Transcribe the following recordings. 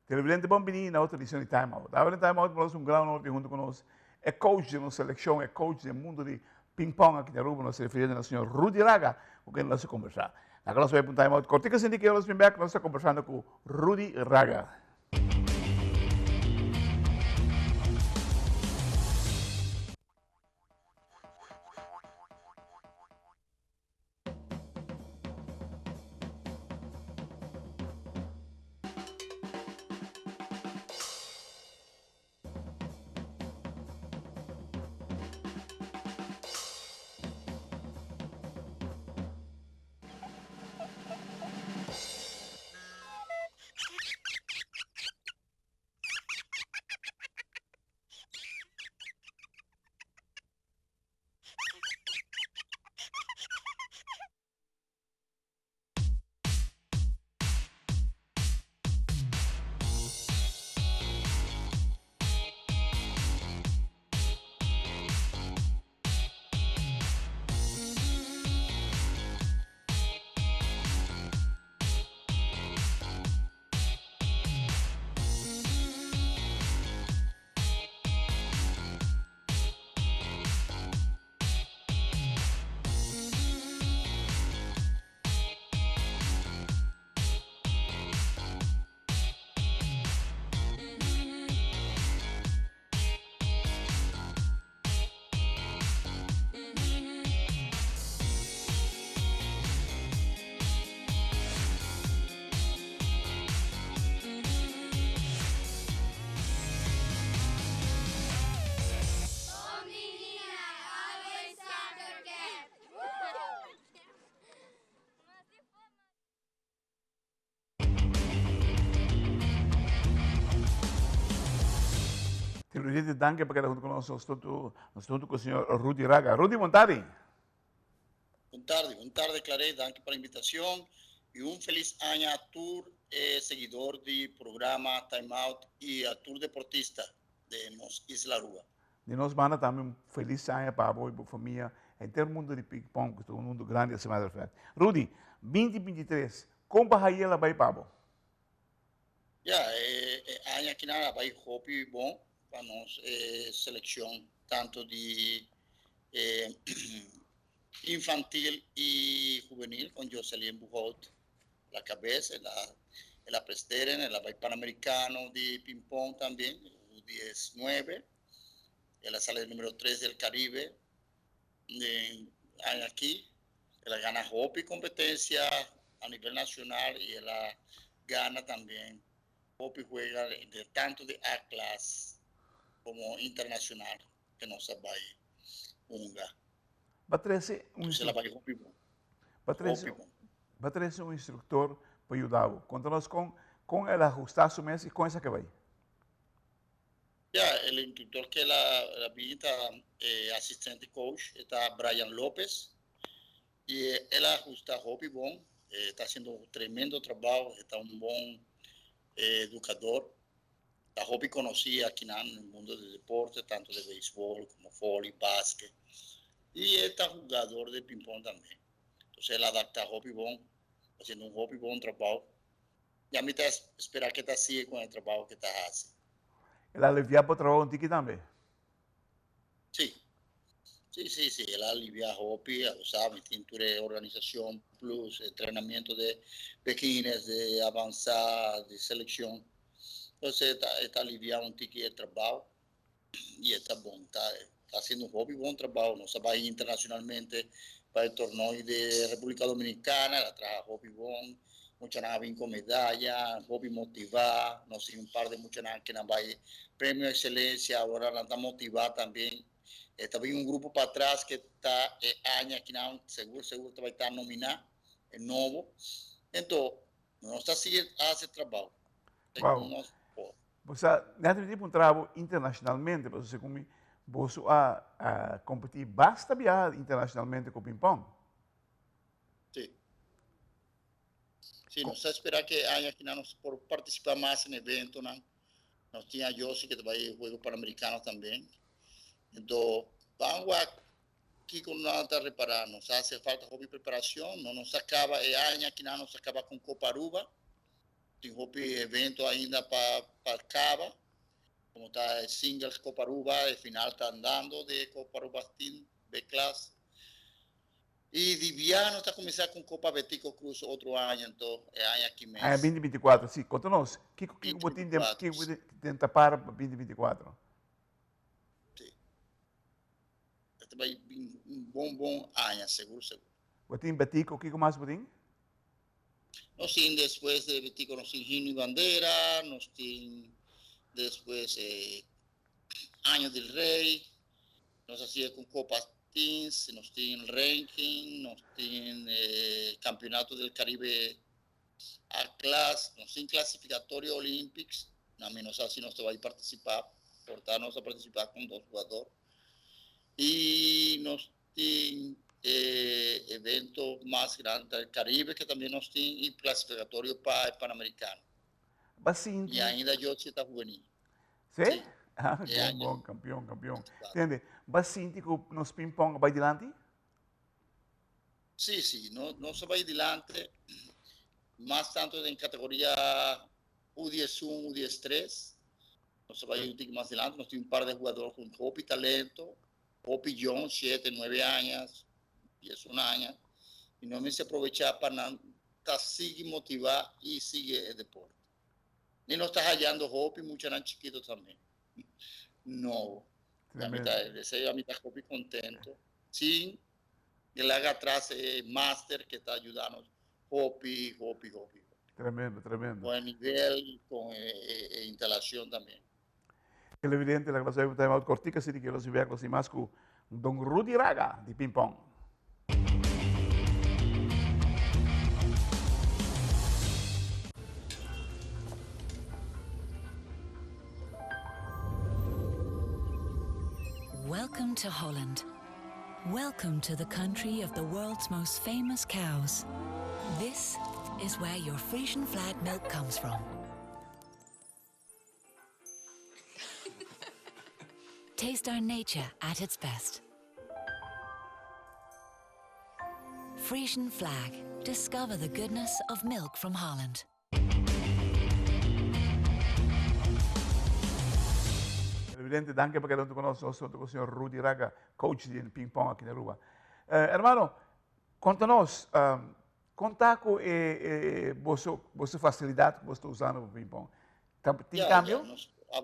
Televidente Bombini na outra edição de Time Out. Agora em Time Out, nós um grau norte junto conosco. É coach de nossa seleção, é coach do mundo de ping-pong aqui na Aruba, nós se referimos ao senhor Rudy Raga, com quem nós vamos conversar. Agora nós vamos para um Time Out. Cortica sem que nós vamos back, nós estamos conversando com Rudy Raga. Televidente Danke, para que junto conosco, nós estamos com o senhor Rudy Raga. Rudy, boa tarde. Buenas tardes, Claret, gracias por la invitación y un feliz año a tour seguidor del programa Time Out y a tour deportista de nos Isla Aruba. De nós, banda, também um feliz ano para a boa e para a família, em ter mundo de ping-pong, que é um mundo grande, essa matter of fact. Rudy, 2023, como vai ela vai para a Ya, año aquí nada, va a ir hobby bon para nos selección tanto de infantil y juvenil con Jocelyn Bujot, la cabeza, la presteren, el panamericano de ping-pong también, U19, la sale el número 3 del Caribe, aquí, ella gana Hopi competencia a nivel nacional y ella gana también, Hopi juega de tanto de A-Class como internacional, que no se va a ir, unga. Patrícia, Patrícia, um instrutor para ajudá-lo. Conta-nos com ela ajustar su mês e com essa que vai. Ya, el instructor que la visita, asistente coach, está Brian López, y él ajusta Hobby Bon, está haciendo un tremendo trabajo, está un buen educador. La Hobby conocía aquí en el mundo del deporte, tanto de béisbol como vóley, básquet, y está jugador de ping-pong también. Entonces él adapta a Hobby Bon, haciendo un Hobby Bon trabajo, y a mí te espera que te siga con el trabajo que te hace. Ela aliviar para o trabalho antigo também. Sí. Sí, él alivia Hopi, sabe, cintura de organización plus, entrenamiento de pequeñas, de avanzar, de selección. Entonces está aliviando un ticket de trabajo y está bueno, está haciendo un hobby, buen trabajo. No se va a ir internacionalmente para el torneo de República Dominicana, la trae hobby bon, muchas nada bien con medalla, hobby motivada, no sé, un par de muchas nada que nos va a ir premio de excelencia, ahora la está motivada también. Está bien un grupo para atrás que está años que no, seguro te va a estar nominado, el nuevo. Entonces, no está haciendo hace trabajo. Uau. Você, dentro de um trabalho internacionalmente, você você a competir basta viajar internacionalmente com ping-pong? Sí. Sí, nos espera que haya que nos por participar más en eventos, ¿no? Nos tiene yo sí que va a ir Juegos Panamericanos también. Entonces, vamos aquí con nada de reparar, nos hace falta hobby preparación, no nos acaba el año aquí no nos acaba con Copa Aruba, Tem evento ainda para Cava, como está Singles Copa Aruba, el final está andando de Copa Aruba Team B-Class. E de Viano está começando com Copa Betico Cruz outro ano, então é ano aqui Ah, é mês. 2024, sim. Conta-nos, o que você 2024. tenta para 2024? Sim. Este vai bom ano, seguro. Você tem Betico, o que mais você tem? Nós temos depois de Betico, nós temos Gino e Bandeira, nós temos depois Ano del Rei, nós hacíamos com Copa Teams, nós temos ranking, nós temos Campeonato del Caribe A-Class, nós temos classificatório Olympics, na menos assim nós vai participar, portanto nós vamos participar com 2 jogadores. E nós temos evento mais grande do Caribe, que também nós temos, e classificatório para o Pan-Americano. Bacinti. E ainda eu está juvenil. Sim? Sim. Ah, bom, campeão. Entende? Bacinti que nos ping-pong vai adiante? Sim, nós vamos adiante, mais tanto em categoria U11, U13, nós vamos mais adiante, nós temos par de jogadores com Hopi talento, Hopi John, 7, 9 anos, 10 anos, e nós vamos aproveitar para seguir motivar e seguir o deporte. E nós estamos hallando Hopi, muchos eran chiquitos também. No, a mitad Hopi contento. Sim, e lá atrás é Master que está ajudando Hopi. Tremendo. Com nível, com instalação também. É evidente, la clase de timeout cortica, si que los ibecos y más con Don Rudy Raga de ping-pong. Welcome to Holland. Welcome to the country of the world's most famous cows. This is where your Frisian flag milk comes from. Taste our nature at its best. Frisian flag. Discover the goodness of milk from Holland. Evidente, danke perché non conosco il signor Rudy Raga, coach di ping pong aquí en Aruba. Hermano, contanos, contaco vossa facilidade que você está usando para ping pong. Tem cambio? A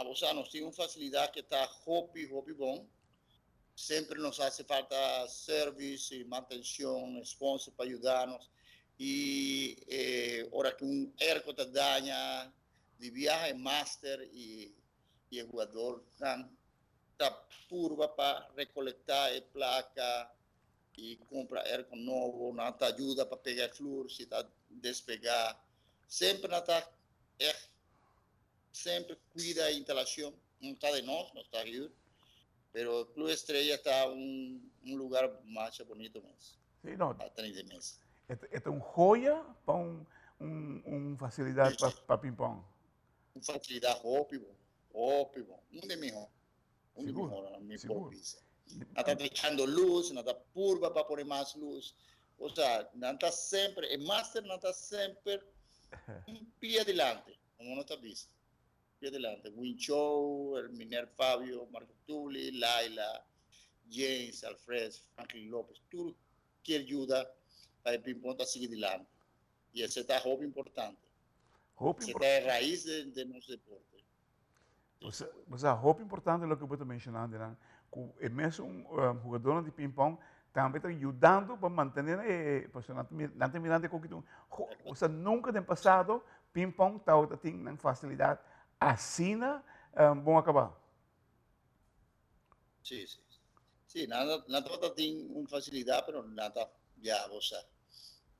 você nós temos facilidade que está hopi bom. Sempre nos hace falta service, manutenção, sponsor para ajudar-nos. E hora que erco te daña, de viaje master e o jogador está curva para recolectar a placa e comprar erco novo, não te ajuda para pegar flor, se está despegar. Sempre sempre cuida a instalação, não está de nós, não está de pero el Club Estrella está en un lugar más bonito más. Sí, no. A tener de mesa. Esta es una joya para una facilidad para ping-pong. Una facilidad óptima. Un de mejor. Seguro. Mi propisa. No está echando luz, no está curva para poner más luz. O sea, no está siempre, el máster no está siempre un pie adelante, como no está visto. Adelante, Winchow, el Miner Fabio, Marco Tulli, Laila, James, Alfred, Franklin López, tudo que ajuda para o ping-pong seguir adelante. E esse é hobby importante. Esse é a raiz de nosso deporte. Mas a hobby importante é o que eu estou mencionando, né? É mesmo jogador de ping-pong também está ajudando para manter não terminando com que ou seja, nunca no passado ping-pong está tendo facilidade assina vão acabar. Sim, nada tem uma facilidade, mas nada já, ou seja,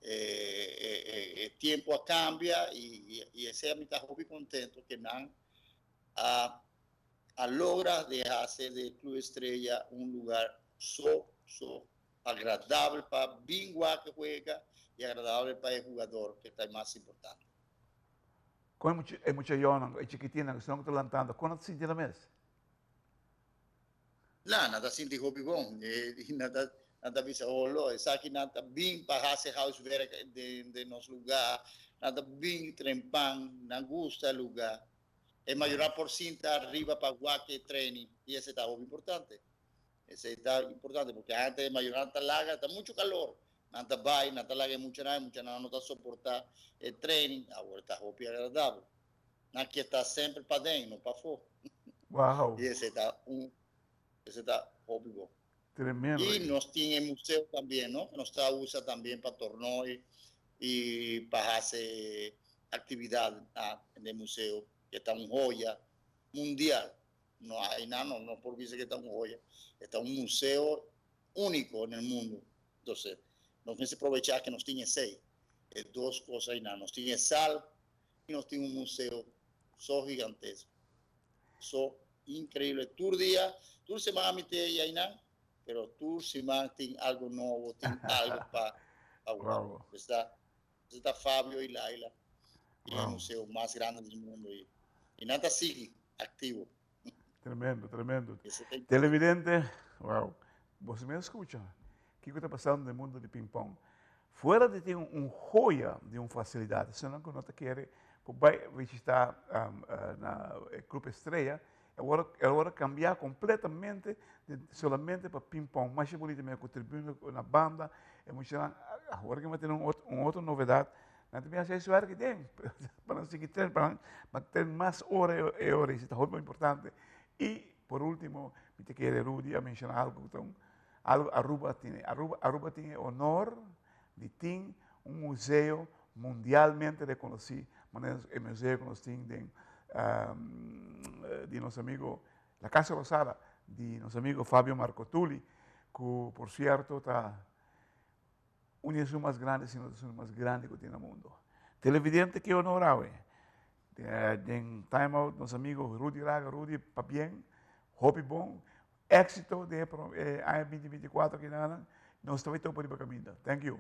o tempo cambia e esse é a minha hobby contento que não logra deixar-se do Clube Estrella lugar só agradável para o bingo que juega e agradável para o jogador, que é mais importante. Quando é muito jovem, é chiquitina, que estão levantando, quando se sente na mesa? Não, nada sinto hobby bom, nada nata bisa holo, saki nata bing pahase house werk de nos lugar, nata bing trempang, na gusta lugar. El mayor por cinta arriba para guaque training, y ese está muy importante. Ese está importante porque antes de mayor nata larga, está mucho calor. Nata bay, nata larga mucha nada no está soportar el training, ahora está hopi agradable. Aquí está siempre para dentro, no para afuera. Wow. Y ese está hopi bom. Tremendo. Y nos tiene museo también, ¿no? Nos está usa también para torneos y para hacer actividad en el museo, que está una joya mundial. No hay nada, no porque dice que está una joya. Está un museo único en el mundo. Entonces, nos tiene que aprovechar que nos tiene 6. Dos cosas y nada. Nos tiene sal y nos tiene un museo. So gigantesco. So increíble. Tour semana mi te y nada. Pero tú, si más tienes algo nuevo, tienes algo para Wow. Está Fabio y Laila, y Wow. el museo más grande del mundo. Y nada sigue activo. Tremendo, tremendo. Ese está Televidente, wow. Você me escucha. O que está passando no mundo de ping-pong? Fora de ter joia de uma facilidade, senão que não te quer, vai visitar na Clube Estrela, agora cambiar completamente, solamente para ping-pong. Mais bonito me contribuindo na banda, agora que vai ter uma outra novidade. Não tem mais isso que tem, para seguir para ter mais horas e horas, isso é muito importante. E, por último, me te quero, Rudy, a mencionar algo. Então, Aruba tem honor de ter um museu mundialmente reconhecido. O museu que nós temos de nosso amigo, la Casa Rosada, de nosso amigo Fabio Marcotulli, que, por certo, está uma das mais grandes, uma das mais grandes que tem no mundo. Televidente que honorado. En Time Out, nosso amigo Rudy Raga, Rudy, para bien, hopi bom, éxito de 2024 que nada, nós estamos por ir para caminho. Thank you.